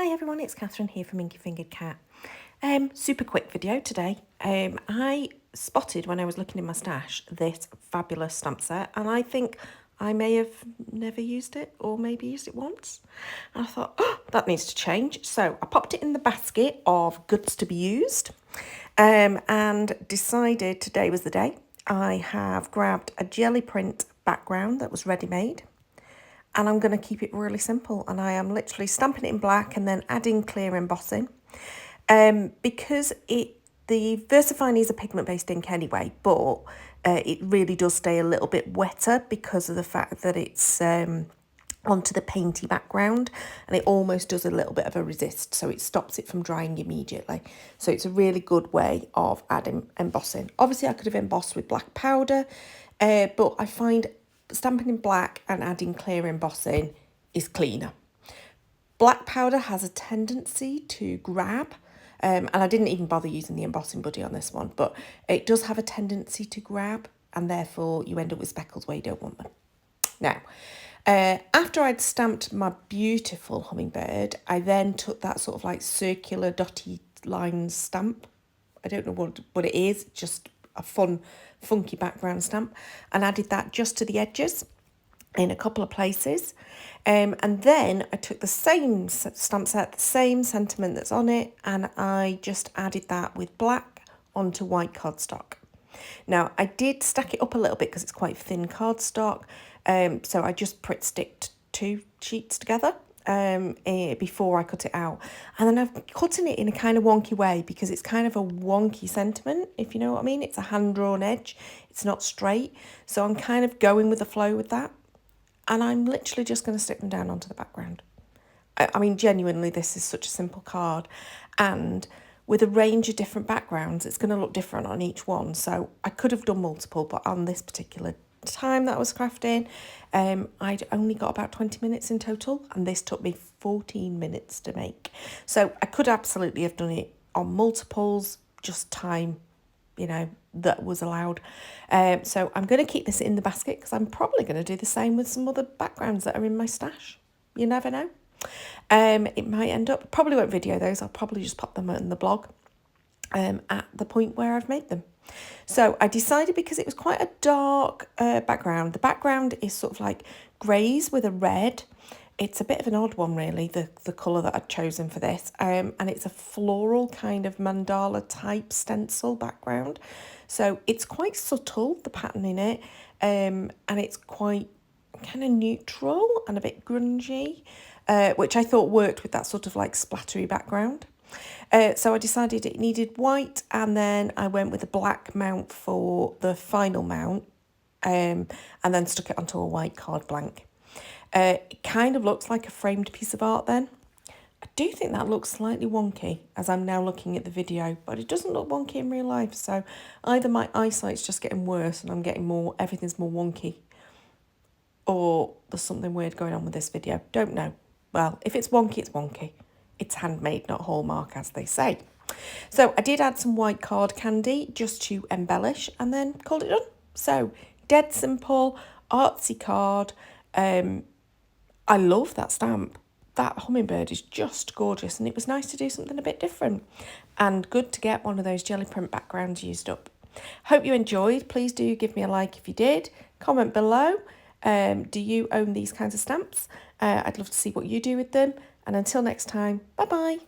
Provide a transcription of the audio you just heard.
Hi everyone, it's Catherine here from Inky Fingered Cat. Super quick video today. I spotted when I was looking in my stash this fabulous stamp set, and I think I may have never used it or maybe used it once. And I thought, oh, that needs to change. So I popped it in the basket of goods to be used and decided today was the day. I have grabbed a jelly print background that was ready-made. And I'm going to keep it really simple, and I am literally stamping it in black and then adding clear embossing because the VersaFine is a pigment-based ink anyway, but it really does stay a little bit wetter because of the fact that it's onto the painty background, and it almost does a little bit of a resist, so it stops it from drying immediately. So it's a really good way of adding embossing. Obviously I could have embossed with black powder, but I find stamping in black and adding clear embossing is cleaner. Black powder has a tendency to grab, and I didn't even bother using the embossing buddy on this one, but it does have a tendency to grab, and therefore you end up with speckles where you don't want them. Now, after I'd stamped my beautiful hummingbird, I then took that sort of like circular dotty line stamp. I don't know what it is, just a fun, funky background stamp, and added that just to the edges in a couple of places. And then I took the same stamp set, the same sentiment that's on it, and I just added that with black onto white cardstock. Now, I did stack it up a little bit because it's quite thin cardstock, so I just Pritt sticked two sheets together before I cut it out. And then I'm cutting it in a kind of wonky way because it's kind of a wonky sentiment, if you know what I mean. It's a hand-drawn edge, it's not straight, so I'm kind of going with the flow with that. And I'm literally just going to stick them down onto the background. I mean, genuinely, this is such a simple card, and with a range of different backgrounds, it's going to look different on each one. So I could have done multiple, but on this particular time that I was crafting, I'd only got about 20 minutes in total, and this took me 14 minutes to make. So I could absolutely have done it on multiples, just time, you know, that was allowed. So I'm going to keep this in the basket because I'm probably going to do the same with some other backgrounds that are in my stash. You never know. It might end up, probably won't video those, I'll probably just pop them in the blog at the point where I've made them. So I decided, because it was quite a dark background, the background is sort of like greys with a red. It's a bit of an odd one really, the colour that I'd chosen for this, and it's a floral kind of mandala type stencil background. So it's quite subtle, the pattern in it, and it's quite kind of neutral and a bit grungy, which I thought worked with that sort of like splattery background. So I decided it needed white, and then I went with a black mount for the final mount, and then stuck it onto a white card blank. It kind of looks like a framed piece of art then. I do think that looks slightly wonky as I'm now looking at the video, but it doesn't look wonky in real life. So either my eyesight's just getting worse and I'm getting more, everything's more wonky, or there's something weird going on with this video. Don't know. Well, if it's wonky, it's wonky. It's handmade, not Hallmark, as they say. So I did add some white card candy just to embellish, and then called it done. So dead simple, artsy card. I love that stamp. That hummingbird is just gorgeous, and it was nice to do something a bit different, and good to get one of those jelly print backgrounds used up. Hope you enjoyed. Please do give me a like if you did. Comment below. Do you own these kinds of stamps? I'd love to see what you do with them. And until next time, bye-bye.